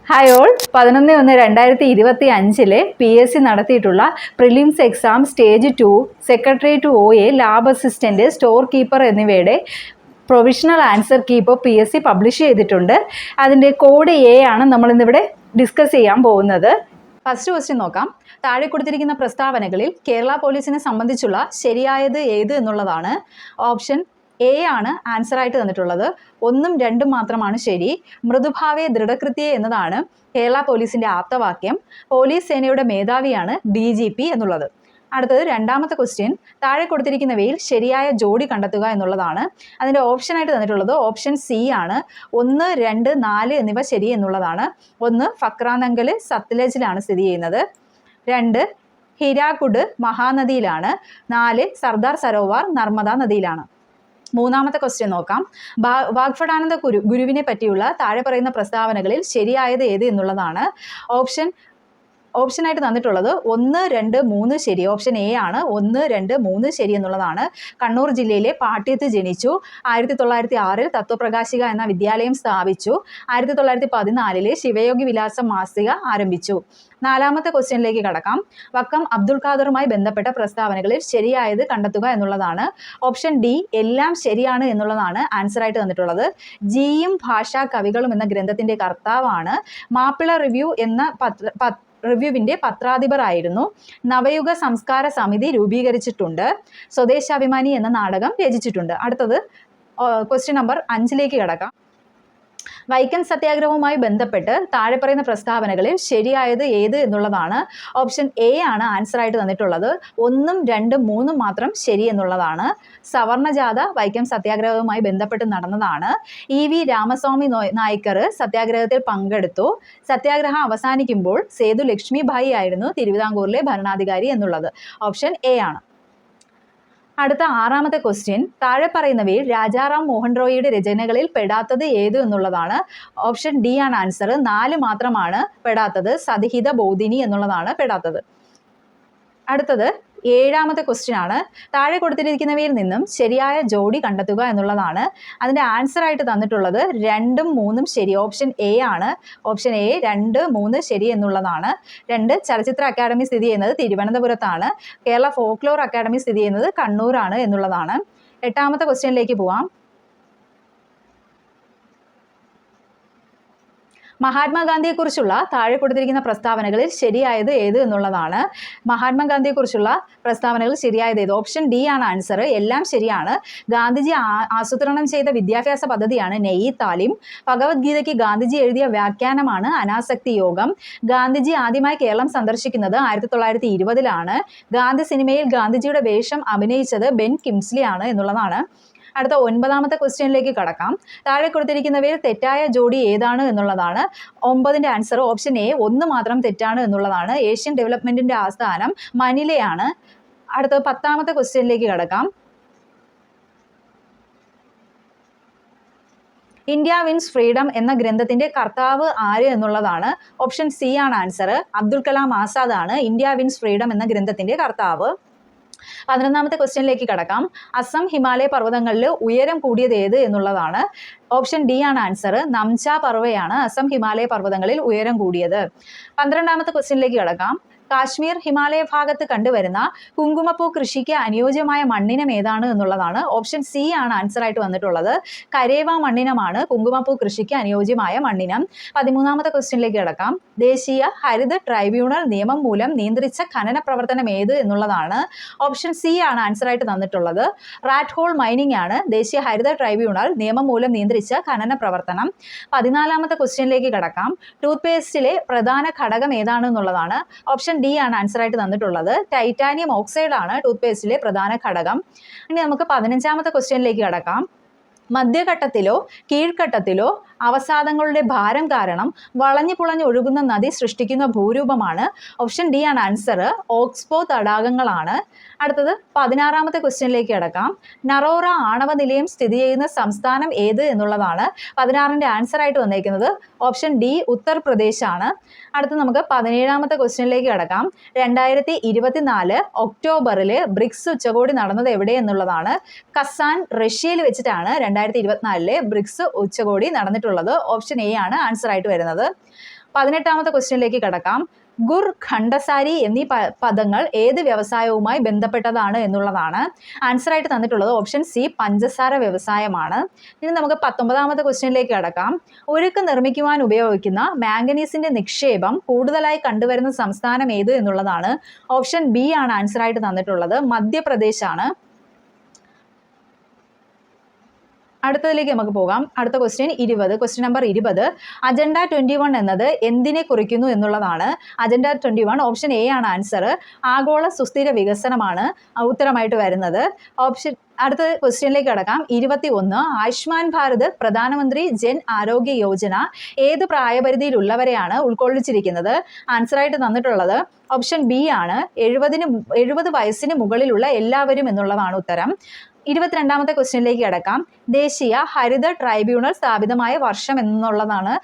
Hi all 11/1/2025 PSC നടത്തിയിട്ടുള്ള prelims exam stage 2 secretariat OA lab assistant store keeper എന്നിവയുടെ provisional answer key ഇപ്പോൾ PSC publish ചെയ്തിട്ടുണ്ട്. അതിൻ്റെ code A ആണ് നമ്മളിന്നിവിടെ discuss ചെയ്യാൻ പോകുന്നത്. ഫസ്റ്റ് ക്വസ്റ്റ്യൻ നോക്കാം. താഴെ കൊടുത്തിരിക്കുന്ന പ്രസ്താവനകളിൽ കേരള പോലീസിനെ സംബന്ധിച്ചുള്ള ശരിയായത് ഏത് എന്നുള്ളതാണ്. ഓപ്ഷൻ A ആണ് ആൻസർ ആയിട്ട് തന്നിട്ടുള്ളത്. 1ഉം 2ഉം മാത്രമാണ് ശരി. മൃദുഭാവേ ദൃഢകൃത്യേ എന്നതാണ് കേരള പോലീസിന്റെ ആപ്തവാക്യം. പോലീസ് സേനയുടെ മേധാവിയാണ് DGP എന്നുള്ളത്. അടുത്തത് രണ്ടാമത്തെ ക്വസ്റ്റ്യൻ. താഴെ കൊടുത്തിരിക്കുന്നവയിൽ ശരിയായ ജോഡി കണ്ടെത്തുക എന്നുള്ളതാണ്. അതിൻ്റെ ഓപ്ഷനായിട്ട് തന്നിട്ടുള്ളത് ഓപ്ഷൻ C ആണ്. 1, 2, 4 എന്നിവ ശരി എന്നുള്ളതാണ്. 1 ഫക്രാനങ്കൽ സത്ലജിലാണ് സ്ഥിതി ചെയ്യുന്നത്. 2 ഹിരാകുഡ് മഹാനദിയിലാണ്. 4 സർദാർ സരോവർ നർമ്മദ നദിയിലാണ്. മൂന്നാമത്തെ ക്വസ്റ്റ്യൻ നോക്കാം. വാഗ്ഭടാനന്ദ ഗുരുവിനെ പറ്റിയുള്ള താഴെ പറയുന്ന പ്രസ്താവനകളിൽ ശരിയായത് ഏത് എന്നുള്ളതാണ്. ഓപ്ഷനായിട്ട് തന്നിട്ടുള്ളത് 1, 2, 3 ശരി. ഓപ്ഷൻ A ആണ്. 1, 2, 3 ശരി എന്നുള്ളതാണ്. കണ്ണൂർ ജില്ലയിലെ പാട്യത്ത് ജനിച്ചു. 1906 തത്വപ്രകാശിക എന്ന വിദ്യാലയം സ്ഥാപിച്ചു. 1914 ശിവയോഗി വിലാസം മാസിക ആരംഭിച്ചു. നാലാമത്തെ ക്വസ്റ്റ്യനിലേക്ക് കടക്കാം. വക്കം അബ്ദുൽ ഖാദറുമായി ബന്ധപ്പെട്ട പ്രസ്താവനകളിൽ ശരിയായത് കണ്ടെത്തുക എന്നുള്ളതാണ്. ഓപ്ഷൻ D എല്ലാം ശരിയാണ് എന്നുള്ളതാണ് ആൻസർ ആയിട്ട് തന്നിട്ടുള്ളത്. ജിയും ഭാഷാ കവികളും എന്ന ഗ്രന്ഥത്തിന്റെ കർത്താവാണ്. മാപ്പിള റിവ്യൂ എന്ന റിവ്യൂവിൻ്റെ പത്രാധിപരായിരുന്നു. നവയുഗ സംസ്കാര സമിതി രൂപീകരിച്ചിട്ടുണ്ട്. സ്വദേശാഭിമാനി എന്ന നാടകം രചിച്ചിട്ടുണ്ട്. അടുത്തത് ക്വസ്റ്റ്യൻ നമ്പർ 5ലേക്ക് കിടക്കാം. വൈക്കം സത്യാഗ്രഹവുമായി ബന്ധപ്പെട്ട് താഴെ പറയുന്ന പ്രസ്താവനകളിൽ ശരിയായത് ഏത് എന്നുള്ളതാണ്. ഓപ്ഷൻ A ആണ് ആൻസർ ആയിട്ട് തന്നിട്ടുള്ളത്. 1ഉം 2ഉം 3ഉം മാത്രം ശരി എന്നുള്ളതാണ്. സവർണജാഥ വൈക്കം സത്യാഗ്രഹവുമായി ബന്ധപ്പെട്ട് നടന്നതാണ്. EV രാമസ്വാമി നായ്ക്കർ സത്യാഗ്രഹത്തിൽ പങ്കെടുത്തു. സത്യാഗ്രഹം അവസാനിക്കുമ്പോൾ സേതു ലക്ഷ്മിഭായി ആയിരുന്നു തിരുവിതാംകൂറിലെ ഭരണാധികാരി എന്നുള്ളത്. ഓപ്ഷൻ A ആണ്. അടുത്ത ആറാമത്തെ ക്വസ്റ്റ്യൻ. താഴെ പറയുന്നവയിൽ രാജാറാം മോഹൻ റോയിയുടെ രചനകളിൽ പെടാത്തത് ഏത് എന്നുള്ളതാണ്. ഓപ്ഷൻ D ആണ് ആൻസർ. 4 മാത്രമാണ് പെടാത്തത്. സതിഹിത ബോധിനി എന്നുള്ളതാണ് പെടാത്തത്. അടുത്തത് ഏഴാമത്തെ ക്വസ്റ്റ്യൻ ആണ്. താഴെ കൊടുത്തിരിക്കുന്നവയിൽ നിന്നും ശരിയായ ജോഡി കണ്ടെത്തുക എന്നുള്ളതാണ്. അതിൻ്റെ ആൻസർ ആയിട്ട് തന്നിട്ടുള്ളത് 2ഉം 3ഉം ശരി. ഓപ്ഷൻ A ആണ്. ഓപ്ഷൻ A 2, 3 ശരി എന്നുള്ളതാണ്. 2 ചലച്ചിത്ര അക്കാദമി സ്ഥിതി ചെയ്യുന്നത് തിരുവനന്തപുരത്താണ്. കേരള ഫോക്ലോർ അക്കാദമി സ്ഥിതി ചെയ്യുന്നത് കണ്ണൂരാണ് എന്നുള്ളതാണ്. എട്ടാമത്തെ ക്വസ്റ്റ്യനിലേക്ക് പോവാം. മഹാത്മാഗാന്ധിയെക്കുറിച്ചുള്ള താഴെ കൊടുത്തിരിക്കുന്ന പ്രസ്താവനകളിൽ ശരിയായത് ഏത് എന്നുള്ളതാണ്. മഹാത്മാഗാന്ധിയെക്കുറിച്ചുള്ള പ്രസ്താവനകൾ ശരിയായത് ഏത്. ഓപ്ഷൻ D ആണ് ആൻസർ. എല്ലാം ശരിയാണ്. ഗാന്ധിജി ആസൂത്രണം ചെയ്ത വിദ്യാഭ്യാസ പദ്ധതിയാണ് നെയ്യ് താലിം. ഭഗവത്ഗീതയ്ക്ക് ഗാന്ധിജി എഴുതിയ വ്യാഖ്യാനമാണ് അനാസക്തി യോഗം. ഗാന്ധിജി ആദ്യമായി കേരളം സന്ദർശിക്കുന്നത് 1920 ഗാന്ധി സിനിമയിൽ ഗാന്ധിജിയുടെ വേഷം അഭിനയിച്ചത് ബെൻ കിംസ്ലി ആണ് എന്നുള്ളതാണ്. അടുത്ത 9ാമത്തെ ക്വസ്റ്റ്യനിലേക്ക് കടക്കാം. താഴെ കൊടുത്തിരിക്കുന്നവയിൽ തെറ്റായ ജോഡി ഏതാണ് എന്നുള്ളതാണ്. 9ന്റെ ആൻസർ ഓപ്ഷൻ A 1 മാത്രം തെറ്റാണ് എന്നുള്ളതാണ്. ഏഷ്യൻ ഡെവലപ്മെന്റിന്റെ ആസ്ഥാനം മനിലയാണ്. അടുത്ത 10ാമത്തെ ക്വസ്റ്റ്യനിലേക്ക് കടക്കാം. ഇന്ത്യ വിൻസ് ഫ്രീഡം എന്ന ഗ്രന്ഥത്തിന്റെ കർത്താവ് ആര് എന്നുള്ളതാണ്. ഓപ്ഷൻ C ആണ് ആൻസർ. അബ്ദുൽ കലാം ആസാദ് ആണ് ഇന്ത്യ വിൻസ് ഫ്രീഡം എന്ന ഗ്രന്ഥത്തിന്റെ കർത്താവ്. 11ാമത്തെ ക്വസ്റ്റ്യനിലേക്ക് കടക്കാം. അസം ഹിമാലയ പർവ്വതങ്ങളിൽ ഉയരം കൂടിയത് ഏത് എന്നുള്ളതാണ്. ഓപ്ഷൻ D ആണ് ആൻസർ. നംച പർവ്വതയാണ് അസം ഹിമാലയ പർവ്വതങ്ങളിൽ ഉയരം കൂടിയത്. 12ാമത്തെ ക്വസ്റ്റ്യനിലേക്ക് കടക്കാം. കാശ്മീർ ഹിമാലയ ഭാഗത്ത് കണ്ടുവരുന്ന കുങ്കുമപ്പൂ കൃഷിക്ക് അനുയോജ്യമായ മണ്ണിനം ഏതാണ് എന്നുള്ളതാണ്. ഓപ്ഷൻ C ആണ് ആൻസർ ആയിട്ട് വന്നിട്ടുള്ളത്. കരേവ മണ്ണിനമാണ് കുങ്കുമപ്പൂ കൃഷിക്ക് അനുയോജ്യമായ മണ്ണിനം. 13ാമത്തെ ക്വസ്റ്റ്യനിലേക്ക് കിടക്കാം. ദേശീയ ഹരിത ട്രൈബ്യൂണൽ നിയമം മൂലം നിയന്ത്രിച്ച ഖനന പ്രവർത്തനം ഏത് എന്നുള്ളതാണ്. ഓപ്ഷൻ C ആണ് ആൻസർ ആയിട്ട് തന്നിട്ടുള്ളത്. റാറ്റ് ഹോൾ മൈനിങ് ആണ് ദേശീയ ഹരിത ട്രൈബ്യൂണൽ നിയമം മൂലം നിയന്ത്രിച്ച ഖനന പ്രവർത്തനം. 14ാമത്തെ ക്വസ്റ്റ്യനിലേക്ക് കിടക്കാം. ടൂത്ത് പേസ്റ്റിലെ പ്രധാന ഘടകം ഏതാണ് എന്നുള്ളതാണ്. ഓപ്ഷൻ D ആണ് ആൻസർ ആയിട്ട് തന്നിട്ടുള്ളത്. ടൈറ്റാനിയം ഓക്സൈഡ് ആണ് ടൂത്ത് പേസ്റ്റിലെ പ്രധാന ഘടകം. ഇനി നമുക്ക് 15ാമത്തെ ക്വസ്റ്റ്യനിലേക്ക് കടക്കാം. മധ്യഘട്ടത്തിലോ കീഴ്ഘട്ടത്തിലോ അവസാദങ്ങളുടെ ഭാരം കാരണം വളഞ്ഞു പുളഞ്ഞ് ഒഴുകുന്ന നദി സൃഷ്ടിക്കുന്ന ഭൂരൂപമാണ്. ഓപ്ഷൻ D ആണ് ആൻസർ. ഓക്സ്ബോ തടാകങ്ങളാണ്. അടുത്തത് 16ാമത്തെ ക്വസ്റ്റ്യനിലേക്ക് കിടക്കാം. നറോറ ആണവ നിലയം സ്ഥിതി ചെയ്യുന്ന സംസ്ഥാനം ഏത് എന്നുള്ളതാണ്. 16ന്റെ ആൻസർ ആയിട്ട് വന്നേക്കുന്നത് ഓപ്ഷൻ D ഉത്തർപ്രദേശ് ആണ്. അടുത്ത നമുക്ക് 17ാമത്തെ ക്വസ്റ്റ്യനിലേക്ക് കിടക്കാം. 2024 ഒക്ടോബറിൽ ബ്രിക്സ് ഉച്ചകോടി നടന്നത് എവിടെ എന്നുള്ളതാണ്. കസാൻ റഷ്യയിൽ വെച്ചിട്ടാണ് 2024 ബ്രിക്സ് ഉച്ചകോടി നടന്നിട്ടുള്ളത്. ഓപ്ഷൻ A ആണ് ആൻസർ ആയിട്ട് വരുന്നത്. 18ാമത്തെ ക്വസ്റ്റ്യനിലേക്ക് കടക്കാം. ഗുർ, ഖണ്ഡസാരി എന്നീ പദങ്ങൾ ഏത് വ്യവസായവുമായി ബന്ധപ്പെട്ടതാണ് എന്നുള്ളതാണ്. ആൻസറായിട്ട് തന്നിട്ടുള്ളത് ഓപ്ഷൻ സി പഞ്ചസാര വ്യവസായമാണ്. ഇനി നമുക്ക് 19ാമത്തെ ക്വസ്റ്റ്യനിലേക്ക് കടക്കാം. ഉരുക്ക് നിർമ്മിക്കുവാൻ ഉപയോഗിക്കുന്ന മാംഗനീസിന്റെ നിക്ഷേപം കൂടുതലായി കണ്ടുവരുന്ന സംസ്ഥാനം ഏത് എന്നുള്ളതാണ്. ഓപ്ഷൻ ബി ആണ് ആൻസറായിട്ട് തന്നിട്ടുള്ളത്. മധ്യപ്രദേശാണ്. അടുത്തതിലേക്ക് നമുക്ക് പോകാം. അടുത്ത ക്വസ്റ്റ്യൻ 20. Question number 20. അജണ്ട 21 എന്നത് എന്തിനെ കുറിക്കുന്നു എന്നുള്ളതാണ്. അജണ്ട 21 ഓപ്ഷൻ എ ആണ് ആൻസർ. ആഗോള സുസ്ഥിര വികസനമാണ് ഉത്തരമായിട്ട് വരുന്നത്. അടുത്ത ക്വസ്റ്റ്യനിലേക്ക് കടക്കാം. 21. ആയുഷ്മാൻ ഭാരത് പ്രധാനമന്ത്രി ജൻ ആരോഗ്യ യോജന ഏത് പ്രായപരിധിയിലുള്ളവരെയാണ് ഉൾക്കൊള്ളിച്ചിരിക്കുന്നത്. ആൻസറായിട്ട് തന്നിട്ടുള്ളത് ഓപ്ഷൻ ബി ആണ്. 70 വയസ്സിന് മുകളിലുള്ള എല്ലാവരും എന്നുള്ളതാണ് ഉത്തരം. 22ാമത്തെ ക്വസ്റ്റ്യനിലേക്ക് കിടക്കാം. ദേശീയ ഹരിത ട്രൈബ്യൂണൽ സ്ഥാപിതമായ വർഷം എന്നുള്ളതാണ്.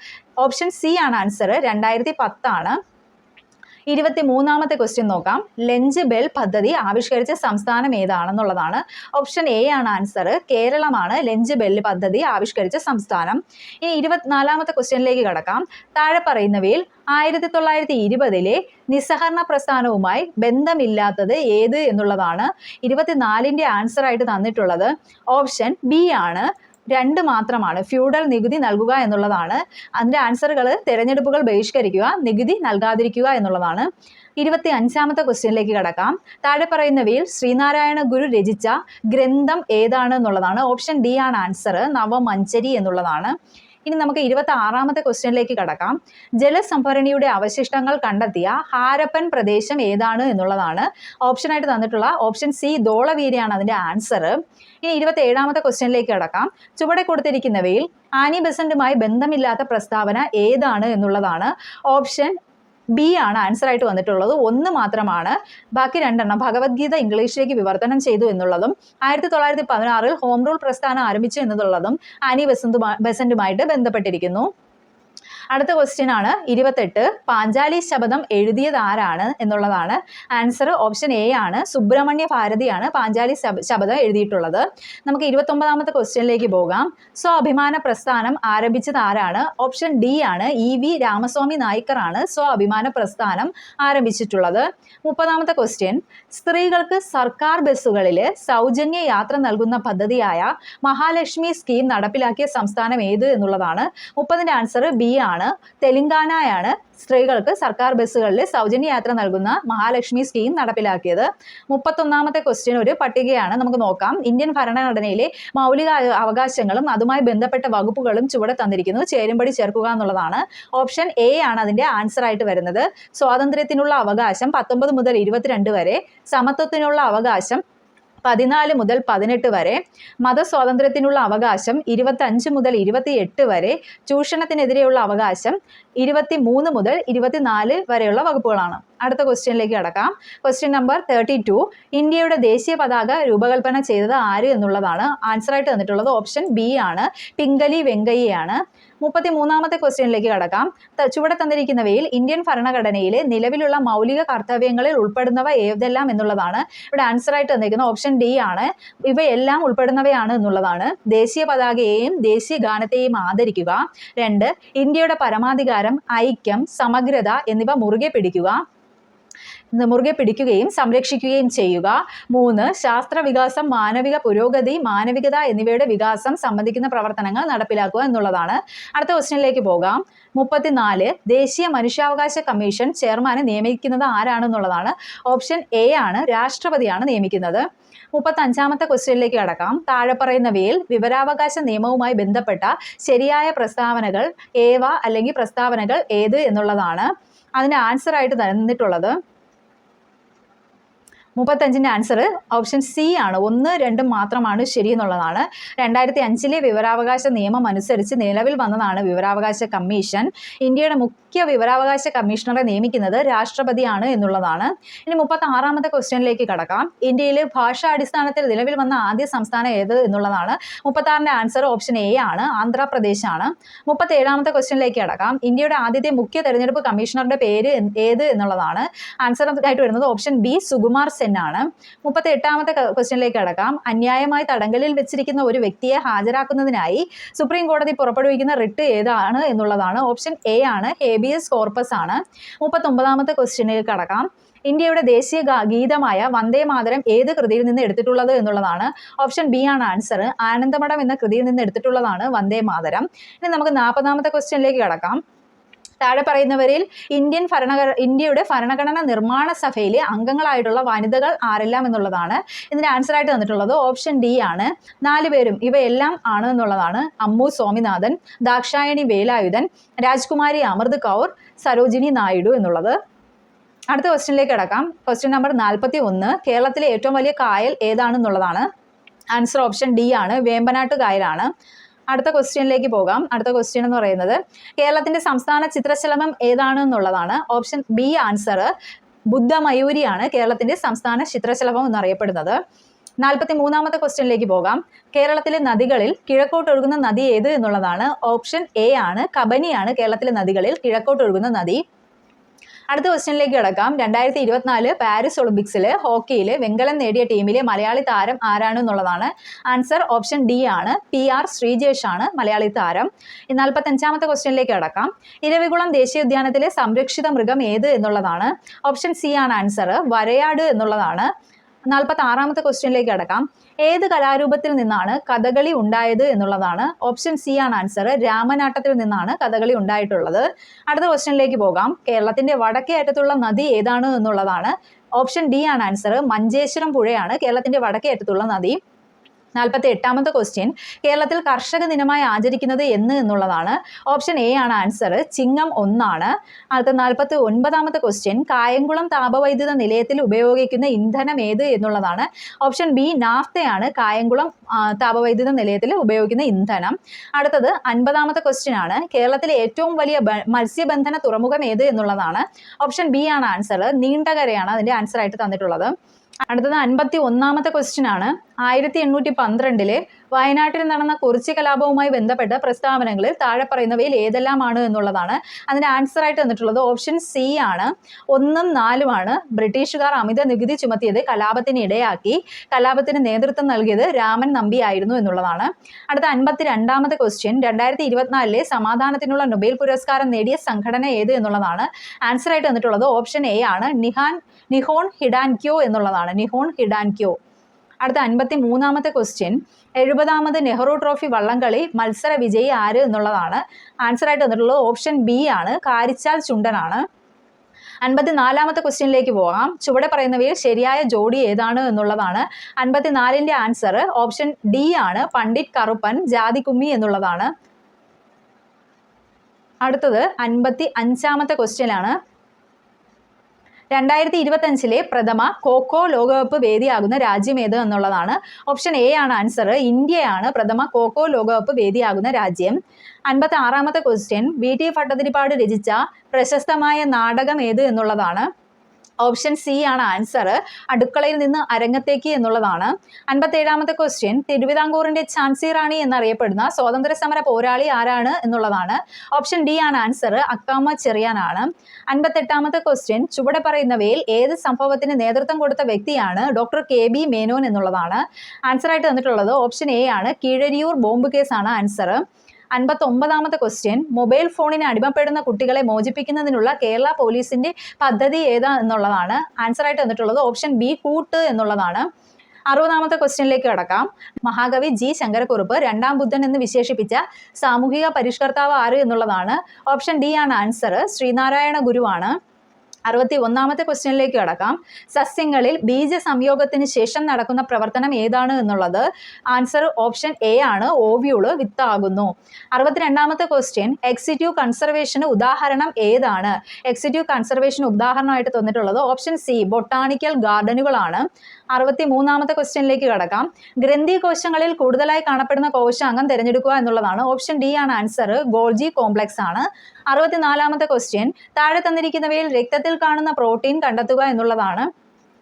ഓപ്ഷൻ സി ആണ് ആൻസർ. 2010 ആണ്. 23ാമത്തെ ക്വസ്റ്റ്യൻ നോക്കാം. ലഞ്ച് ബെൽ പദ്ധതി ആവിഷ്കരിച്ച സംസ്ഥാനം ഏതാണെന്നുള്ളതാണ്. ഓപ്ഷൻ എ ആണ് ആൻസർ. കേരളമാണ് ലഞ്ച് ബെൽ പദ്ധതി ആവിഷ്കരിച്ച സംസ്ഥാനം. ഇനി 24ാമത്തെ ക്വസ്റ്റ്യനിലേക്ക് കടക്കാം. താഴെ പറയുന്നവയിൽ 1920 നിസ്സഹകരണ പ്രസ്ഥാനവുമായി ബന്ധമില്ലാത്തത് ഏത് എന്നുള്ളതാണ്. 24ന്റെ ആൻസർ ആയിട്ട് തന്നിട്ടുള്ളത് ഓപ്ഷൻ ബി ആണ്. 2 മാത്രമാണ്. ഫ്യൂഡൽ നികുതി നൽകുക എന്നുള്ളതാണ്. അതിൻ്റെ ആൻസറുകൾ തിരഞ്ഞെടുപ്പുകൾ ബഹിഷ്കരിക്കുക, നികുതി നൽകാതിരിക്കുക എന്നുള്ളതാണ്. 25ാമത്തെ ക്വസ്റ്റ്യനിലേക്ക് കടക്കാം. താഴെ പറയുന്നവയിൽ ശ്രീനാരായണ ഗുരു രചിച്ച ഗ്രന്ഥം ഏതാണ് എന്നുള്ളതാണ്. ഓപ്ഷൻ ഡി ആണ് ആൻസർ. നവമഞ്ചരി എന്നുള്ളതാണ്. ഇനി നമുക്ക് 26ാമത്തെ ക്വസ്റ്റ്യനിലേക്ക് കടക്കാം. ജലസംഭരണിയുടെ അവശിഷ്ടങ്ങൾ കണ്ടെത്തിയ ഹാരപ്പൻ പ്രദേശം ഏതാണ് എന്നുള്ളതാണ്. ഓപ്ഷനായിട്ട് തന്നിട്ടുള്ള ഓപ്ഷൻ സി ധോളവീരയാണ് അതിൻ്റെ ആൻസർ. ഇനി 27ാമത്തെ ക്വസ്റ്റ്യനിലേക്ക് കടക്കാം. ചുവടെ കൊടുത്തിരിക്കുന്നവയിൽ ആനി ബെസന്റുമായി ബന്ധമില്ലാത്ത പ്രസ്താവന ഏതാണ് എന്നുള്ളതാണ്. ഓപ്ഷൻ ബി ആണ് ആൻസറായിട്ട് വന്നിട്ടുള്ളത്. 1 മാത്രമാണ്. ബാക്കി 2 ഭഗവത്ഗീത ഇംഗ്ലീഷിലേക്ക് വിവർത്തനം ചെയ്തു എന്നുള്ളതും 1916 ഹോം റൂൾ പ്രസ്ഥാനം ആരംഭിച്ചു എന്നുള്ളതും ആനി ബെസന്റുമായിട്ട് ബന്ധപ്പെട്ടിരിക്കുന്നു. അടുത്ത ക്വസ്റ്റ്യൻ ആണ് 28. പാഞ്ചാലി ശപഥം എഴുതിയത് ആരാണ് എന്നുള്ളതാണ്. ആൻസർ ഓപ്ഷൻ എ ആണ്. സുബ്രഹ്മണ്യ ഭാരതിയാണ് പാഞ്ചാലി ശപഥം എഴുതിയിട്ടുള്ളത്. നമുക്ക് 29ാമത്തെ ക്വസ്റ്റ്യനിലേക്ക് പോകാം. സ്വാഭിമാന പ്രസ്ഥാനം ആരംഭിച്ചത് ആരാണ്. ഓപ്ഷൻ ഡി ആണ്. ഇ.വി. രാമസ്വാമി നായ്ക്കറാണ് സ്വാഭിമാന പ്രസ്ഥാനം ആരംഭിച്ചിട്ടുള്ളത്. 30ാമത്തെ ക്വസ്റ്റ്യൻ. സ്ത്രീകൾക്ക് സർക്കാർ ബസ്സുകളിൽ സൗജന്യ യാത്ര നൽകുന്ന പദ്ധതിയായ മഹാലക്ഷ്മി സ്കീം നടപ്പിലാക്കിയ സംസ്ഥാനം ഏത് എന്നുള്ളതാണ്. 30ന്റെ ആൻസർ ബി ആണ്. തെലങ്കാനയാണ് സ്ത്രീകൾക്ക് സർക്കാർ ബസ്സുകളിൽ സൗജന്യ യാത്ര നൽകുന്ന മഹാലക്ഷ്മി സ്കീം നടപ്പിലാക്കിയത്. 31ാമത്തെ ക്വസ്റ്റ്യൻ ഒരു പട്ടികയാണ്. നമുക്ക് നോക്കാം. ഇന്ത്യൻ ഭരണഘടനയിലെ മൗലിക അവകാശങ്ങളും അതുമായി ബന്ധപ്പെട്ട വകുപ്പുകളും ചുവടെ തന്നിരിക്കുന്നു. ചേരുംപടി ചേർക്കുക എന്നുള്ളതാണ്. ഓപ്ഷൻ എ ആണ് അതിൻ്റെ ആൻസർ ആയിട്ട് വരുന്നത്. സ്വാതന്ത്ര്യത്തിനുള്ള അവകാശം 19 മുതൽ 22 വരെ, സമത്വത്തിനുള്ള അവകാശം 14 മുതൽ 18 വരെ, മതസ്വാതന്ത്ര്യത്തിനുള്ള അവകാശം 25 മുതൽ 28 വരെ, ചൂഷണത്തിനെതിരെയുള്ള അവകാശം 23 മുതൽ 24 വരെയുള്ള വകുപ്പുകളാണ്. അടുത്ത ക്വസ്റ്റ്യനിലേക്ക് കടക്കാം. Question number 32. ഇന്ത്യയുടെ ദേശീയ പതാക രൂപകൽപ്പന ചെയ്തത് ആര് എന്നുള്ളതാണ്. ആൻസറായിട്ട് തന്നിട്ടുള്ളത് ഓപ്ഷൻ ബി ആണ്. പിംഗലി വെങ്കയ്യയാണ്. 33ാമത്തെ ക്വസ്റ്റ്യനിലേക്ക് കടക്കാം. ചുവടെ തന്നിരിക്കുന്നവയിൽ ഇന്ത്യൻ ഭരണഘടനയിലെ നിലവിലുള്ള മൗലിക കർത്തവ്യങ്ങളിൽ ഉൾപ്പെടുന്നവ ഏതെല്ലാം എന്നുള്ളതാണ്. ഇവിടെ ആൻസറായിട്ട് തന്നിരിക്കുന്നത് ഓപ്ഷൻ ഡി ആണ്. ഇവയെല്ലാം ഉൾപ്പെടുന്നവയാണ് എന്നുള്ളതാണ്. ദേശീയ പതാകയെയും ദേശീയ ഗാനത്തെയും ആദരിക്കുക. 2. ഇന്ത്യയുടെ പരമാധികാരം, ഐക്യം, സമഗ്രത എന്നിവ മുറുകെ പിടിക്കുകയും സംരക്ഷിക്കുകയും ചെയ്യുക. 3. ശാസ്ത്ര വികാസം, മാനവിക പുരോഗതി, മാനവികത എന്നിവയുടെ വികാസം സംബന്ധിക്കുന്ന പ്രവർത്തനങ്ങൾ നടപ്പിലാക്കുക എന്നുള്ളതാണ്. അടുത്ത ക്വസ്റ്റ്യനിലേക്ക് പോകാം. 34. ദേശീയ മനുഷ്യാവകാശ കമ്മീഷൻ ചെയർമാനെ നിയമിക്കുന്നത് ആരാണെന്നുള്ളതാണ്. ഓപ്ഷൻ എ ആണ്. രാഷ്ട്രപതിയാണ് നിയമിക്കുന്നത്. 35ാമത്തെ ക്വസ്റ്റ്യനിലേക്ക് കടക്കാം. താഴെ പറയുന്നവയിൽ വിവരാവകാശ നിയമവുമായി ബന്ധപ്പെട്ട ശരിയായ പ്രസ്താവനകൾ ഏവ അല്ലെങ്കിൽ പ്രസ്താവനകൾ ഏത് എന്നുള്ളതാണ്. അതിന് ആൻസറായിട്ട് തന്നിട്ടുള്ളത് 35ന്റെ ആൻസർ ഓപ്ഷൻ സി ആണ്. 1, 2 മാത്രമാണ് ശരി എന്നുള്ളതാണ്. 2005 വിവരാവകാശ നിയമം അനുസരിച്ച് നിലവിൽ വന്നതാണ് വിവരാവകാശ കമ്മീഷൻ. ഇന്ത്യയുടെ മുഖ്യ വിവരാവകാശ കമ്മീഷണറെ നിയമിക്കുന്നത് രാഷ്ട്രപതിയാണ് എന്നുള്ളതാണ്. ഇനി 36ാമത്തെ ക്വസ്റ്റ്യനിലേക്ക് കടക്കാം. ഇന്ത്യയിലെ ഭാഷാടിസ്ഥാനത്തിൽ നിലവിൽ വന്ന ആദ്യ സംസ്ഥാനം ഏത് എന്നുള്ളതാണ്. 36ന്റെ ആൻസർ ഓപ്ഷൻ എ ആണ്. ആന്ധ്രാപ്രദേശ് ആണ്. 37ാമത്തെ ക്വസ്റ്റ്യനിലേക്ക് കടക്കാം. ഇന്ത്യയുടെ ആദ്യത്തെ മുഖ്യ തെരഞ്ഞെടുപ്പ് കമ്മീഷണറുടെ പേര് ഏത് എന്നുള്ളതാണ്. ആൻസർ ആയിട്ട് വരുന്നത് ഓപ്ഷൻ ബി സുകുമാർ സെൻ ആണ്. 38ാമത്തെ ക്വസ്റ്റ്യനിലേക്ക് കടക്കാം. അന്യായമായി തടങ്കലിൽ വെച്ചിരിക്കുന്ന ഒരു വ്യക്തിയെ ഹാജരാക്കുന്നതിനായി സുപ്രീം കോടതി പുറപ്പെടുവിക്കുന്ന റിട്ട് ഏതാണ് എന്നുള്ളതാണ്. ഓപ്ഷൻ എ ആണ്. ഹേബിയസ് ഹേബിയസ് കോർപ്പസ് ആണ്. 39ാമത്തെ ക്വസ്റ്റ്യനിലേക്ക് കടക്കാം. ഇന്ത്യയുടെ ദേശീയ ഗീതമായ വന്ദേ മാതരം ഏത് കൃതിയിൽ നിന്ന് എടുത്തിട്ടുള്ളത് എന്നുള്ളതാണ്. ഓപ്ഷൻ ബി ആണ് ആൻസർ. ആനന്ദമഠം എന്ന കൃതിയിൽ നിന്ന് എടുത്തിട്ടുള്ളതാണ് വന്ദേ മാതരം. ഇനി നമുക്ക് 40ാമത്തെ ക്വസ്റ്റ്യനിലേക്ക് കടക്കാം. താഴെ പറയുന്നവരിൽ ഇന്ത്യയുടെ ഭരണഘടനാ നിർമ്മാണ സഭയിലെ അംഗങ്ങളായിട്ടുള്ള വനിതകൾ ആരെല്ലാം എന്നുള്ളതാണ്. ഇതിന്റെ ആൻസർ ആയിട്ട് തന്നിട്ടുള്ളത് ഓപ്ഷൻ ഡി ആണ്. 4 പേരും ഇവയെല്ലാം ആണ് എന്നുള്ളതാണ്. അമ്മു സ്വാമിനാഥൻ, ദാക്ഷായണി വേലായുധൻ, രാജ്കുമാരി അമൃത് കൗർ, സരോജിനി നായിഡു എന്നുള്ളത്. അടുത്ത ക്വസ്റ്റ്യനിലേക്ക് കിടക്കാം. Question number 41. കേരളത്തിലെ ഏറ്റവും വലിയ കായൽ ഏതാണെന്നുള്ളതാണ്. ആൻസർ ഓപ്ഷൻ ഡി ആണ്. വേമ്പനാട്ട് കായലാണ്. അടുത്ത ക്വസ്റ്റ്യനിലേക്ക് പോകാം. അടുത്ത ക്വസ്റ്റ്യൻ എന്ന് പറയുന്നത് കേരളത്തിന്റെ സംസ്ഥാന ചിത്രശലഭം ഏതാണെന്നുള്ളതാണ്. ഓപ്ഷൻ ബി ആൻസർ ബുദ്ധമയൂരിയാണ് കേരളത്തിന്റെ സംസ്ഥാന ചിത്രശലഭം എന്നറിയപ്പെടുന്നത്. 43ാമത്തെ ക്വസ്റ്റ്യനിലേക്ക് പോകാം. കേരളത്തിലെ നദികളിൽ കിഴക്കോട്ടൊഴുകുന്ന നദി ഏത് എന്നുള്ളതാണ്. ഓപ്ഷൻ എ ആണ്. കബനിയാണ് കേരളത്തിലെ നദികളിൽ കിഴക്കോട്ടൊഴുകുന്ന നദി. അടുത്ത ക്വസ്റ്റ്യനിലേക്ക് കിടക്കാം. 2024 പാരീസ് ഒളിമ്പിക്സിൽ ഹോക്കിയിൽ വെങ്കലം നേടിയ ടീമിലെ മലയാളി താരം ആരാണ് എന്നുള്ളതാണ്. ആൻസർ ഓപ്ഷൻ ഡി ആണ്. PR ശ്രീജേഷ് ആണ് മലയാളി താരം. 45ാമത്തെ ക്വസ്റ്റ്യനിലേക്ക് കിടക്കാം. ഇരവികുളം ദേശീയോദ്യാനത്തിലെ സംരക്ഷിത മൃഗം ഏത് എന്നുള്ളതാണ്. ഓപ്ഷൻ സി ആണ് ആൻസർ. വരയാട് എന്നുള്ളതാണ്. 46ാമത്തെ ക്വസ്റ്റ്യനിലേക്ക് കിടക്കാം. ഏത് കലാരൂപത്തിൽ നിന്നാണ് കഥകളി ഉണ്ടായത് എന്നുള്ളതാണ്. ഓപ്ഷൻ സി ആണ് ആൻസർ. രാമനാട്ടത്തിൽ നിന്നാണ് കഥകളി ഉണ്ടായിട്ടുള്ളത്. അടുത്ത ക്വസ്റ്റ്യനിലേക്ക് പോകാം. കേരളത്തിന്റെ വടക്കേ അറ്റത്തുള്ള നദി ഏതാണ് എന്നുള്ളതാണ്. ഓപ്ഷൻ ഡി ആണ് ആൻസർ. മഞ്ചേശ്വരം പുഴയാണ് കേരളത്തിന്റെ വടക്കേ അറ്റത്തുള്ള നദി. 48ാമത്തെ ക്വസ്റ്റ്യൻ. കേരളത്തിൽ കർഷക ദിനമായി ആചരിക്കുന്നത് എന്ന് എന്നുള്ളതാണ്. ഓപ്ഷൻ എ ആണ് ആൻസർ. ചിങ്ങം 1 ആണ്. അടുത്ത 49ാമത്തെ ക്വസ്റ്റ്യൻ. കായംകുളം താപവൈദ്യുത നിലയത്തിൽ ഉപയോഗിക്കുന്ന ഇന്ധനം ഏത് എന്നുള്ളതാണ്. ഓപ്ഷൻ ബി നാഫ്തയാണ് കായംകുളം താപവൈദ്യുത നിലയത്തിൽ ഉപയോഗിക്കുന്ന ഇന്ധനം. അടുത്തത് 50ാമത്തെ ക്വസ്റ്റ്യൻ ആണ്. കേരളത്തിലെ ഏറ്റവും വലിയ മത്സ്യബന്ധന തുറമുഖം ഏത് എന്നുള്ളതാണ്. ഓപ്ഷൻ ബി ആണ് ആൻസർ. നീണ്ടകരയാണ് അതിന്റെ ആൻസർ ആയിട്ട് തന്നിട്ടുള്ളത്. അടുത്തത് 51ാമത്തെ ക്വസ്റ്റ്യൻ ആണ്. 1812 വയനാട്ടിൽ നടന്ന കുറിച്ചി കലാപവുമായി ബന്ധപ്പെട്ട പ്രസ്താവനകളിൽ താഴെ പറയുന്നവയിൽ ഏതെല്ലാമാണ് എന്നുള്ളതാണ്. അതിന്റെ ആൻസർ ആയിട്ട് തന്നിട്ടുള്ളത് ഓപ്ഷൻ സി ആണ്. 1ഉം 4ഉം ആണ്. ബ്രിട്ടീഷുകാർ അമിത നികുതി ചുമത്തിയത് കലാപത്തിന് ഇടയാക്കി. കലാപത്തിന് നേതൃത്വം നൽകിയത് രാമൻ നമ്പി ആയിരുന്നു എന്നുള്ളതാണ്. അടുത്ത 52ാമത്തെ ക്വസ്റ്റ്യൻ. 2024 സമാധാനത്തിനുള്ള നൊബേൽ പുരസ്കാരം നേടിയ സംഘടന ഏത് എന്നുള്ളതാണ്. ആൻസർ ആയിട്ട് തന്നിട്ടുള്ളത് ഓപ്ഷൻ എ ആണ്. നിഹോൺ ഹിഡാൻക്യോ എന്നുള്ളതാണ്. നിഹോൺ ഹിഡാൻക്യോ. അടുത്ത 53ാമത്തെ ക്വസ്റ്റ്യൻ. 70ാമത് നെഹ്റു ട്രോഫി വള്ളംകളി മത്സര വിജയി ആര് എന്നുള്ളതാണ്. ആൻസർ ആയിട്ട് തന്നിട്ടുള്ളത് ഓപ്ഷൻ ബി ആണ്. കാരിച്ചാൽ ചുണ്ടനാണ്. 54ാമത്തെ ക്വസ്റ്റ്യനിലേക്ക് പോകാം. ചുവടെ പറയുന്നവയിൽ ശരിയായ ജോഡി ഏതാണ് എന്നുള്ളതാണ്. 54ന്റെ ആൻസർ ഓപ്ഷൻ ഡി ആണ്. പണ്ഡിറ്റ് കറുപ്പൻ ജാതികുമ്മി എന്നുള്ളതാണ്. അടുത്തത് 55ാമത്തെ ക്വസ്റ്റ്യൻ ആണ്. 2025 പ്രഥമ ഖോ ലോകകപ്പ് വേദിയാകുന്ന രാജ്യം ഏത് എന്നുള്ളതാണ്. ഓപ്ഷൻ എ ആണ് ആൻസർ. ഇന്ത്യയാണ് പ്രഥമ ഖോ ലോകകപ്പ് വേദിയാകുന്ന രാജ്യം. 56ാമത്തെ ക്വസ്റ്റ്യൻ. VT ഭട്ടതിരിപ്പാട് രചിച്ച പ്രശസ്തമായ നാടകം ഏത് എന്നുള്ളതാണ്. ഓപ്ഷൻ സി ആണ് ആൻസർ. അടുക്കളയിൽ നിന്ന് അരങ്ങത്തേക്ക് എന്നുള്ളതാണ്. 57ാമത്തെ ക്വസ്റ്റ്യൻ. തിരുവിതാംകൂറിന്റെ ഝാൻസി റാണി എന്നറിയപ്പെടുന്ന സ്വാതന്ത്ര്യ സമര പോരാളി ആരാണ് എന്നുള്ളതാണ്. ഓപ്ഷൻ ഡി ആണ് ആൻസർ. അക്കാമ ചെറിയാനാണ്. 58ാമത്തെ ക്വസ്റ്റ്യൻ. ചുവടെ പറയുന്നവയിൽ ഏത് സംഭവത്തിന് നേതൃത്വം കൊടുത്ത വ്യക്തിയാണ് ഡോക്ടർ KB മേനോൻ എന്നുള്ളതാണ്. ആൻസർ ആയിട്ട് തന്നിട്ടുള്ളത് ഓപ്ഷൻ എ ആണ്. കീഴരിയൂർ ബോംബ് കേസാണ് ആൻസർ. 59ാമത്തെ ക്വസ്റ്റ്യൻ. മൊബൈൽ ഫോണിന് അടിമപ്പെടുന്ന കുട്ടികളെ മോചിപ്പിക്കുന്നതിനുള്ള കേരള പോലീസിന്റെ പദ്ധതി ഏതാ എന്നുള്ളതാണ്. ആൻസർ ആയിട്ട് തന്നിട്ടുള്ളത് ഓപ്ഷൻ ബി കൂട്ട് എന്നുള്ളതാണ്. 60ാമത്തെ ക്വസ്റ്റ്യനിലേക്ക് കടക്കാം. മഹാകവി G ശങ്കരക്കുറുപ്പ് 2ാം ബുദ്ധൻ എന്ന് വിശേഷിപ്പിച്ച സാമൂഹിക പരിഷ്കർത്താവ് ആര് എന്നുള്ളതാണ്. ഓപ്ഷൻ ഡി ആണ് ആൻസർ. ശ്രീനാരായണ ഗുരുവാണ്. 61ാമത്തെ ക്വസ്റ്റ്യനിലേക്ക് കടക്കാം. സസ്യങ്ങളിൽ ബീജ സംയോഗത്തിന് ശേഷം നടക്കുന്ന പ്രവർത്തനം ഏതാണ് എന്നുള്ളത്. ആൻസർ ഓപ്ഷൻ എ ആണ്. ഓവ്യൂള് വിത്താകുന്നു. 62ാമത്തെ ക്വസ്റ്റ്യൻ. എക്സിറ്റ്യൂവ് കൺസർവേഷന് ഉദാഹരണം ഏതാണ്. എക്സിറ്റ്യൂവ് കൺസർവേഷന് ഉദാഹരണമായിട്ട് തന്നിട്ടുള്ളത് ഓപ്ഷൻ സി ബൊട്ടാണിക്കൽ ഗാർഡനുകളാണ്. 63ാമത്തെ ക്വസ്റ്റ്യനിലേക്ക് കടക്കാം. ഗ്രന്ഥി കോശങ്ങളിൽ കൂടുതലായി കാണപ്പെടുന്ന കോശാംഗം തിരഞ്ഞെടുക്കുക എന്നുള്ളതാണ്. ഓപ്ഷൻ ഡി ആണ് ആൻസർ. ഗോൾജി കോംപ്ലക്സ് ആണ്. 64ാമത്തെ ക്വസ്റ്റ്യൻ. താഴെ തന്നിരിക്കുന്നവയിൽ രക്തത്തിൽ കാണുന്ന പ്രോട്ടീൻ കണ്ടെത്തുക എന്നുള്ളതാണ്.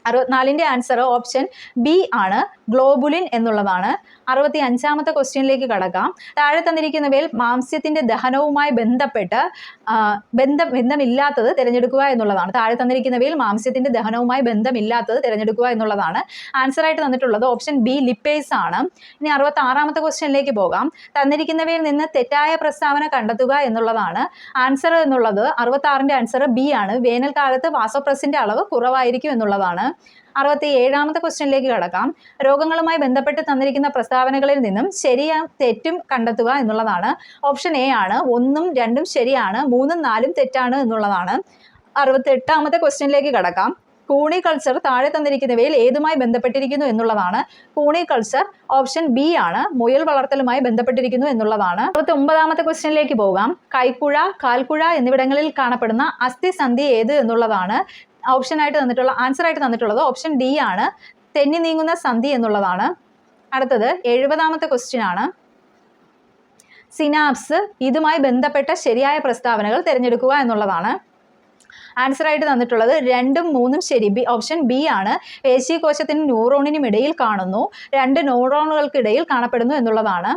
64ന്റെ ആൻസർ ഓപ്ഷൻ ബി ആണ്, ഗ്ലോബുലിൻ എന്നുള്ളതാണ്. 65ാമത്തെ ക്വസ്റ്റ്യനിലേക്ക് കടക്കാം. താഴെ തന്നിരിക്കുന്നവയിൽ മാംസ്യത്തിന്റെ ദഹനവുമായി ബന്ധപ്പെട്ട് ബന്ധമില്ലാത്തത് തിരഞ്ഞെടുക്കുക എന്നുള്ളതാണ്. താഴെ തന്നിരിക്കുന്നവയിൽ മാംസ്യത്തിന്റെ ദഹനവുമായി ബന്ധമില്ലാത്തത് തിരഞ്ഞെടുക്കുക എന്നുള്ളതാണ്. ആൻസർ ആയിട്ട് തന്നിട്ടുള്ളത് ഓപ്ഷൻ ബി ലിപ്പേസ് ആണ്. ഇനി 66ാമത്തെ ക്വസ്റ്റ്യനിലേക്ക് പോകാം. തന്നിരിക്കുന്നവയിൽ നിന്ന് തെറ്റായ പ്രസ്താവന കണ്ടെത്തുക എന്നുള്ളതാണ്. ആൻസർ എന്നുള്ളത് 66ന്റെ ആൻസർ ബി ആണ്, വേനൽക്കാലത്ത് വാസോപ്രസിന്റെ അളവ് കുറവായിരിക്കും എന്നുള്ളതാണ്. 67ാമത്തെ ക്വസ്റ്റ്യനിലേക്ക് കടക്കാം. രോഗങ്ങളുമായി ബന്ധപ്പെട്ട് തന്നിരിക്കുന്ന പ്രസ്താവനകളിൽ നിന്നും ശരിയും തെറ്റും കണ്ടെത്തുക എന്നുള്ളതാണ്. ഓപ്ഷൻ എ ആണ്, 1ഉം 2ഉം ശരിയാണ്, 3ഉം 4ഉം തെറ്റാണ് എന്നുള്ളതാണ്. 68ാമത്തെ ക്വസ്റ്റ്യനിലേക്ക് കടക്കാം. കൂണി കൾച്ചർ താഴെ തന്നിരിക്കുന്നവയിൽ ഏതുമായി ബന്ധപ്പെട്ടിരിക്കുന്നു എന്നുള്ളതാണ്. കൂണി കൾച്ചർ ഓപ്ഷൻ ബി ആണ്, മുയൽ വളർത്തലുമായി ബന്ധപ്പെട്ടിരിക്കുന്നു എന്നുള്ളതാണ്. 69ാമത്തെ ക്വസ്റ്റ്യനിലേക്ക് പോകാം. കൈക്കുഴ, കാൽക്കുഴ എന്നിവിടങ്ങളിൽ കാണപ്പെടുന്ന അസ്ഥിസന്ധി ഏത് എന്നുള്ളതാണ്. ഓപ്ഷൻ ആയിട്ട് തന്നിട്ടുള്ള ആൻസർ ആയിട്ട് തന്നിട്ടുള്ളത് ഓപ്ഷൻ ഡി ആണ്, തെന്നി നീങ്ങുന്ന സന്ധി എന്നുള്ളതാണ്. അടുത്തത് 70ാമത്തെ ക്വസ്റ്റ്യൻ ആണ്. സിനാപ്സ്, ഇതുമായി ബന്ധപ്പെട്ട ശരിയായ പ്രസ്താവനകൾ തിരഞ്ഞെടുക്കുക എന്നുള്ളതാണ്. ആൻസർ ആയിട്ട് തന്നിട്ടുള്ളത് 2ഉം 3ഉം ശരി, ഓപ്ഷൻ ബി ആണ്. പേശീകോശത്തിനും ന്യൂറോണിനും ഇടയിൽ കാണുന്നു, 2 ന്യൂറോണുകൾക്കിടയിൽ കാണപ്പെടുന്നു എന്നുള്ളതാണ്.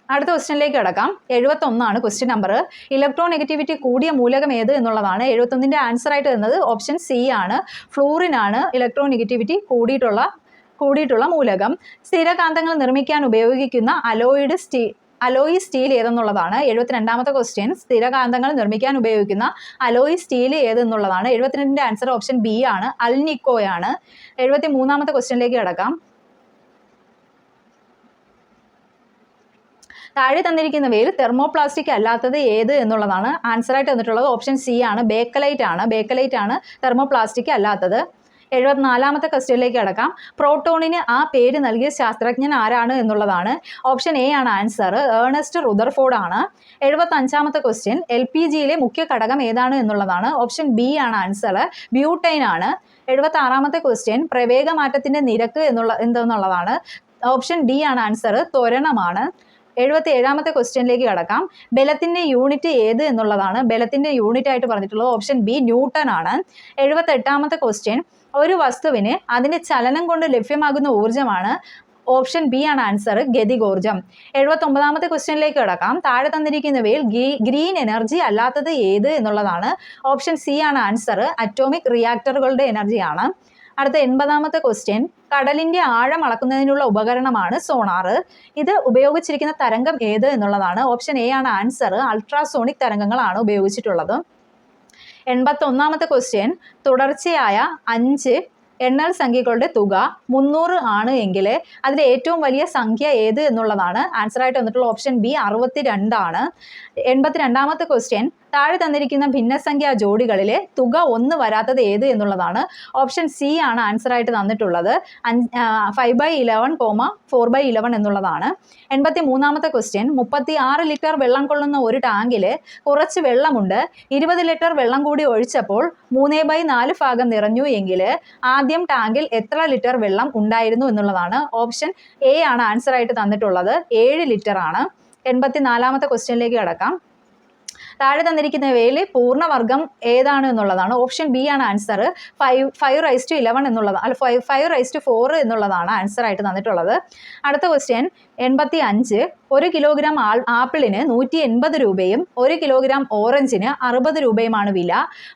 അടുത്ത ക്വസ്റ്റ്യനിലേക്ക് കിടക്കാം. 71ആണ് ക്വസ്റ്റ്യൻ നമ്പർ. ഇലക്ട്രോനെഗറ്റിവിറ്റി കൂടിയ മൂലകം ഏത് എന്നുള്ളതാണ്. 71ന്റെ ആൻസർ ആയിട്ട് തന്നത് ഓപ്ഷൻ സി ആണ്, ഫ്ലൂറിൻ ആണ് ഇലക്ട്രോനെഗറ്റിവിറ്റി കൂടിയിട്ടുള്ള മൂലകം. സ്ഥിരകാന്തങ്ങൾ നിർമ്മിക്കാൻ ഉപയോഗിക്കുന്ന അലോയി സ്റ്റീൽ ഏതെന്നുള്ളതാണ്. 72ാമത്തെ ക്വസ്റ്റ്യൻ. സ്ഥിരകാന്തങ്ങൾ നിർമ്മിക്കാൻ ഉപയോഗിക്കുന്ന അലോയി സ്റ്റീൽ ഏതെന്നുള്ളതാണ്. 72ന്റെ ആൻസർ ഓപ്ഷൻ ബി ആണ്, അൽനിക്കോയാണ്. 73ാമത്തെ ക്വസ്റ്റ്യനിലേക്ക് കിടക്കാം. താഴെ തന്നിരിക്കുന്നവയിൽ തെർമോപ്ലാസ്റ്റിക് അല്ലാത്തത് ഏത് എന്നുള്ളതാണ്. ആൻസർ ആയിട്ട് തന്നിട്ടുള്ളത് ഓപ്ഷൻ സി ആണ്, ബേക്കലൈറ്റ് ആണ്. ബേക്കലൈറ്റ് ആണ് തെർമോപ്ലാസ്റ്റിക് അല്ലാത്തത്. 74ാമത്തെ ക്വസ്റ്റ്യനിലേക്ക് കിടക്കാം. പ്രോട്ടോണിന് ആ പേര് നൽകിയ ശാസ്ത്രജ്ഞൻ ആരാണ് എന്നുള്ളതാണ്. ഓപ്ഷൻ എ ആണ് ആൻസർ, ഏർണസ്റ്റ് റുദർഫോർഡ് ആണ്. 75ാമത്തെ ക്വസ്റ്റ്യൻ. LPGയിലെ മുഖ്യ ഘടകം ഏതാണ് എന്നുള്ളതാണ്. ഓപ്ഷൻ ബി ആണ് ആൻസർ, ബ്യൂട്ടൈൻ ആണ്. 76ാമത്തെ ക്വസ്റ്റ്യൻ. പ്രവേഗമാറ്റത്തിന്റെ നിരക്ക് എന്തെന്നുള്ളതാണ്. ഓപ്ഷൻ ഡി ആണ് ആൻസർ, ത്വരണമാണ്. 77ാമത്തെ ക്വസ്റ്റ്യനിലേക്ക് കടക്കാം. ബലത്തിന്റെ യൂണിറ്റ് ഏത് എന്നുള്ളതാണ്. ബലത്തിന്റെ യൂണിറ്റ് ആയിട്ട് പറഞ്ഞിട്ടുള്ളത് ഓപ്ഷൻ ബി ന്യൂട്ടൺ ആണ്. 78ാമത്തെ ക്വസ്റ്റ്യൻ. ഒരു വസ്തുവിന് അതിന്റെ ചലനം കൊണ്ട് ലഭ്യമാകുന്ന ഊർജ്ജമാണ്. ഓപ്ഷൻ ബി ആണ് ആൻസർ, ഗതികോർജം. 79ാമത്തെ ക്വസ്റ്റ്യനിലേക്ക് കിടക്കാം. താഴെ തന്നിരിക്കുന്നവയിൽ ഗ്രീൻ എനർജി അല്ലാത്തത് ഏത് എന്നുള്ളതാണ്. ഓപ്ഷൻ സി ആണ് ആൻസർ, അറ്റോമിക് റിയാക്ടറുകളുടെ എനർജിയാണ്. അടുത്ത 80ാമത്തെ ക്വസ്റ്റ്യൻ. കടലിന്റെ ആഴം അളക്കുന്നതിനുള്ള ഉപകരണമാണ് സോണാർ. ഇത് ഉപയോഗിച്ചിരിക്കുന്ന തരംഗം ഏത് എന്നുള്ളതാണ്. ഓപ്ഷൻ എ ആണ് ആൻസർ, അൾട്രാസോണിക് തരംഗങ്ങളാണ് ഉപയോഗിച്ചിട്ടുള്ളത്. 81ാമത്തെ ക്വസ്റ്റ്യൻ. തുടർച്ചയായ 5 എണ്ണൽ സംഖ്യകളുടെ തുക 300 ആണ് എങ്കിൽ അതിലെ ഏറ്റവും വലിയ സംഖ്യ ഏത് എന്നുള്ളതാണ്. ആൻസർ ആയിട്ട് വന്നിട്ടുള്ള ഓപ്ഷൻ ബി 62 ആണ്. 82ാമത്തെ ക്വസ്റ്റ്യൻ. താഴെ തന്നിരിക്കുന്ന ഭിന്നസംഖ്യാ ജോഡികളിലെ തുക 1 വരാത്തത് ഏത് എന്നുള്ളതാണ്. ഓപ്ഷൻ സി ആണ് ആൻസർ ആയിട്ട് തന്നിട്ടുള്ളത്, 5/11, 4/11 എന്നുള്ളതാണ്. 83ാമത്തെ ക്വസ്റ്റ്യൻ. 36 ലിറ്റർ വെള്ളം കൊള്ളുന്ന ഒരു ടാങ്കിൽ കുറച്ച് വെള്ളമുണ്ട്, 20 ലിറ്റർ വെള്ളം കൂടി ഒഴിച്ചപ്പോൾ 3/4 ഭാഗം നിറഞ്ഞു എങ്കിൽ ആദ്യം ടാങ്കിൽ എത്ര ലിറ്റർ വെള്ളം ഉണ്ടായിരുന്നു എന്നുള്ളതാണ്. ഓപ്ഷൻ എ ആണ് ആൻസർ ആയിട്ട് തന്നിട്ടുള്ളത്, 7 ലിറ്റർ ആണ്. 84ാമത്തെ ക്വസ്റ്റ്യനിലേക്ക് കടക്കാം. താഴെ തന്നിരിക്കുന്നവയിൽ പൂർണ്ണവർഗം ഏതാണ് എന്നുള്ളതാണ്. ഓപ്ഷൻ ബി ആണ് ആൻസർ, 5/11 എന്നുള്ളതാണ്, അല്ല 5/4 എന്നുള്ളതാണ് ആൻസർ ആയിട്ട് തന്നിട്ടുള്ളത്. അടുത്ത ക്വസ്റ്റ്യൻ. 85. 1 കിലോഗ്രാം ആപ്പിളിന് 180 രൂപയും 1 കിലോഗ്രാം ഓറഞ്ചിന് 60 രൂപയുമാണ് വില.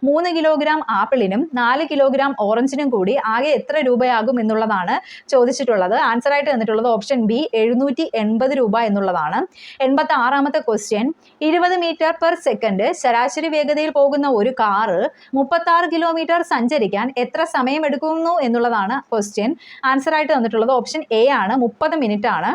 3 കിലോഗ്രാം ആപ്പിളിനും 4 കിലോഗ്രാം ഓറഞ്ചിനും കൂടി ആകെ എത്ര രൂപയാകും എന്നുള്ളതാണ് ചോദിച്ചിട്ടുള്ളത്. ആൻസർ ആയിട്ട് തന്നിട്ടുള്ളത് ഓപ്ഷൻ ബി 780 രൂപ എന്നുള്ളതാണ്. 86ാമത്തെ ക്വസ്റ്റ്യൻ. 20 മീറ്റർ പെർ സെക്കൻഡ് ശരാശരി വേഗതയിൽ പോകുന്ന ഒരു കാറ് 36 കിലോമീറ്റർ സഞ്ചരിക്കാൻ എത്ര സമയം എടുക്കുന്നു എന്നുള്ളതാണ് ക്വസ്റ്റ്യൻ. ആൻസർ ആയിട്ട് തന്നിട്ടുള്ളത് ഓപ്ഷൻ എ ആണ്, 30 മിനിറ്റ് ആണ്.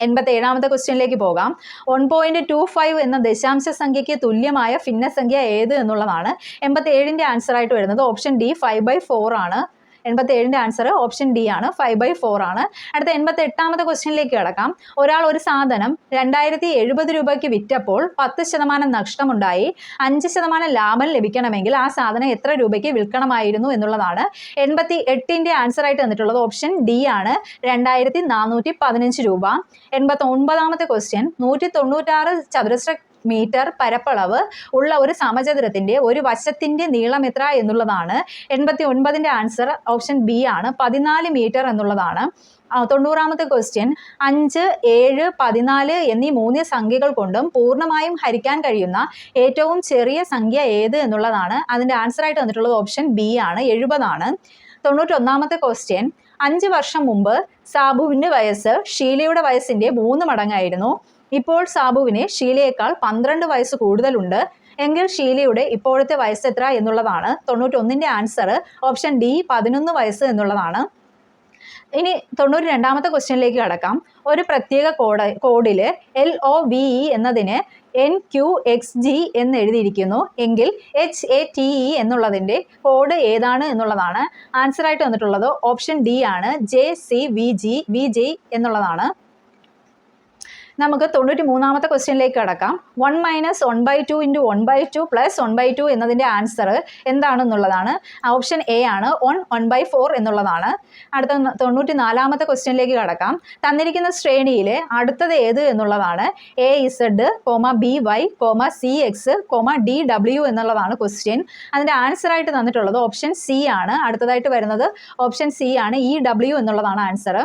87ാമത്തെ ക്വസ്റ്റ്യനിലേക്ക് പോകാം. 1.25 എന്ന ദശാംശ സംഖ്യയ്ക്ക് തുല്യമായ ഭിന്നസംഖ്യ ഏത് എന്നുള്ളതാണ്. 87ന്റെ ആൻസർ ആയിട്ട് വരുന്നത് ഓപ്ഷൻ ഡി 5/4 ആണ്. 87ന്റെ ആൻസർ ഓപ്ഷൻ ഡി ആണ്, 5/4 ആണ്. അടുത്ത 88ാമത്തെ ക്വസ്റ്റ്യനിലേക്ക് കിടക്കാം. ഒരാൾ ഒരു സാധനം 2070 രൂപയ്ക്ക് വിറ്റപ്പോൾ 10% നഷ്ടമുണ്ടായി, 5% ലാഭം ലഭിക്കണമെങ്കിൽ ആ സാധനം എത്ര രൂപയ്ക്ക് വിൽക്കണമായിരുന്നു എന്നുള്ളതാണ്. 88ന്റെ ആൻസർ ആയിട്ട് തന്നിട്ടുള്ളത് ഓപ്ഷൻ ഡി ആണ്, 2415 രൂപ. 89ാമത്തെ ക്വസ്റ്റ്യൻ. 196 മീറ്റർ പരപ്പളവ് ഉള്ള ഒരു സമചതുരത്തിന്റെ ഒരു വശത്തിന്റെ നീളം എത്ര എന്നുള്ളതാണ്. 89ന്റെ ആൻസർ ഓപ്ഷൻ ബി ആണ്, 14 മീറ്റർ എന്നുള്ളതാണ്. 90ാമത്തെ ക്വസ്റ്റ്യൻ 5, 7, 14 എന്നീ 3 സംഖ്യകൾ കൊണ്ടും പൂർണ്ണമായും ഹരിക്കാൻ കഴിയുന്ന ഏറ്റവും ചെറിയ സംഖ്യ ഏത് എന്നുള്ളതാണ്. അതിന്റെ ആൻസർ ആയിട്ട് വന്നിട്ടുള്ളത് ഓപ്ഷൻ ബി ആണ്, 70 ആണ്. 91ാമത്തെ ക്വസ്റ്റ്യൻ 5 വർഷം മുമ്പ് സാബുവിന്റെ വയസ്സ് ഷീലയുടെ വയസ്സിന്റെ 3 മടങ്ങായിരുന്നു. ഇപ്പോൾ സാബുവിന് ഷീലയേക്കാൾ 12 വയസ്സ് കൂടുതലുണ്ട് എങ്കിൽ ഷീലയുടെ ഇപ്പോഴത്തെ വയസ്സ് എത്ര എന്നുള്ളതാണ്. 91ന്റെ ആൻസർ ഓപ്ഷൻ ഡി 11 വയസ്സ് എന്നുള്ളതാണ്. ഇനി 92ാമത്തെ ക്വസ്റ്റ്യനിലേക്ക് കടക്കാം. ഒരു പ്രത്യേക കോഡിൽ LOVE എന്നതിന് NQXG എന്ന് എഴുതിയിരിക്കുന്നു എങ്കിൽ HATE എന്നുള്ളതിൻ്റെ കോഡ് ഏതാണ് എന്നുള്ളതാണ്. ആൻസർ ആയിട്ട് വന്നിട്ടുള്ളത് ഓപ്ഷൻ ഡി ആണ്, JCVG എന്നുള്ളതാണ്. നമുക്ക് 93ാമത്തെ ക്വസ്റ്റ്യനിലേക്ക് കടക്കാം. 1 - 1/2 × 1/2 + 1/2 എന്നതിൻ്റെ ആൻസർ എന്താണെന്നുള്ളതാണ്. ഓപ്ഷൻ എ ആണ്, 1/4 എന്നുള്ളതാണ്. അടുത്ത 94ാമത്തെ ക്വസ്റ്റ്യനിലേക്ക് കടക്കാം. തന്നിരിക്കുന്ന ശ്രേണിയിൽ അടുത്തത് ഏത് എന്നുള്ളതാണ്. AZ, BY, CX, DW എന്നുള്ളതാണ് ക്വസ്റ്റ്യൻ. അതിൻ്റെ ആൻസർ ആയിട്ട് തന്നിട്ടുള്ളത് ഓപ്ഷൻ സി ആണ്. അടുത്തതായിട്ട് വരുന്നത് ഓപ്ഷൻ സി ആണ്, EW എന്നുള്ളതാണ് ആൻസർ.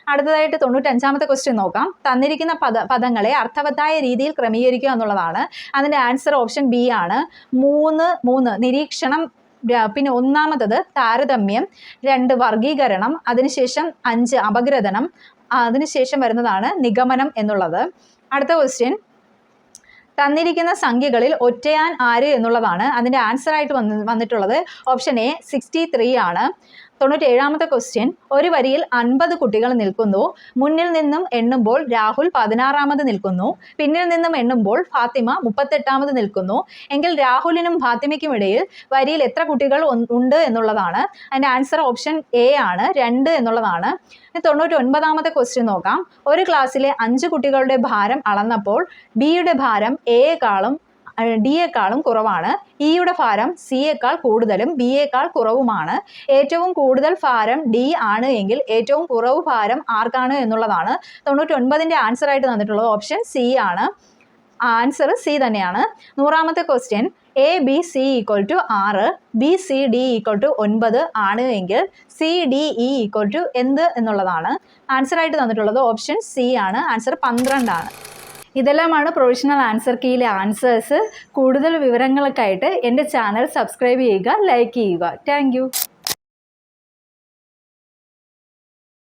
അടുത്തതായിട്ട് 95ാമത്തെ ക്വസ്റ്റ്യൻ നോക്കാം. തന്നിരിക്കുന്ന പദങ്ങളെ അർത്ഥവത്തായ രീതിയിൽ ക്രമീകരിക്കുക എന്നുള്ളതാണ്. അതിൻ്റെ ആൻസർ ഓപ്ഷൻ ബി ആണ്, 3 നിരീക്ഷണം, പിന്നെ 1ാമത്തത് താരതമ്യം, 2 വർഗീകരണം, അതിനുശേഷം 5 അപഗ്രഥനം, അതിനുശേഷം വരുന്നതാണ് നിഗമനം എന്നുള്ളത്. അടുത്ത ക്വസ്റ്റ്യൻ തന്നിരിക്കുന്ന സംഖ്യകളിൽ ഒറ്റയാൻ ആര് എന്നുള്ളതാണ്. അതിൻ്റെ ആൻസർ ആയിട്ട് വന്നിട്ടുള്ളത് ഓപ്ഷൻ എ 63 ആണ്. 97ാമത്തെ ക്വസ്റ്റ്യൻ ഒരു വരിയിൽ 50 കുട്ടികൾ നിൽക്കുന്നു. മുന്നിൽ നിന്നും എണ്ണുമ്പോൾ രാഹുൽ 16ാമത് നിൽക്കുന്നു. പിന്നിൽ നിന്നും എണ്ണുമ്പോൾ ഫാത്തിമ 38ാമത് നിൽക്കുന്നു എങ്കിൽ രാഹുലിനും ഫാത്തിമയ്ക്കും ഇടയിൽ വരിയിൽ എത്ര കുട്ടികൾ ഉണ്ട് എന്നുള്ളതാണ്. അതിൻ്റെ ആൻസർ ഓപ്ഷൻ എ ആണ്, 2 എന്നുള്ളതാണ്. 99ാമത്തെ ക്വസ്റ്റ്യൻ നോക്കാം. ഒരു ക്ലാസ്സിലെ 5 കുട്ടികളുടെ ഭാരം അളന്നപ്പോൾ ബിയുടെ ഭാരം ഡിയേക്കാളും കുറവാണ്. ഇയുടെ ഭാരം സിയേക്കാൾ കൂടുതലും ബിയേക്കാൾ കുറവുമാണ്. ഏറ്റവും കൂടുതൽ ഭാരം ഡി ആണ് എങ്കിൽ ഏറ്റവും കുറവ് ഭാരം ആർക്കാണ് എന്നുള്ളതാണ്. 99ന്റെ ആൻസർ ആയിട്ട് തന്നിട്ടുള്ളത് ഓപ്ഷൻ സി ആണ്. ആൻസർ സി തന്നെയാണ്. 100ാമത്തെ ക്വസ്റ്റ്യൻ ABC = 6, BCD = 9 ആണ് എങ്കിൽ CDE = എന്ത് എന്നുള്ളതാണ്. ആൻസർ ആയിട്ട് തന്നിട്ടുള്ളത് ഓപ്ഷൻ സി ആണ്, ആൻസർ 12 ആണ്. ഇതെല്ലാമാണ് പ്രൊവിഷണൽ ആൻസർ കീയിലെ ആൻസേഴ്സ്. കൂടുതൽ വിവരങ്ങൾക്കായിട്ട് എൻ്റെ ചാനൽ സബ്സ്ക്രൈബ് ചെയ്യുക, ലൈക്ക് ചെയ്യുക. താങ്ക്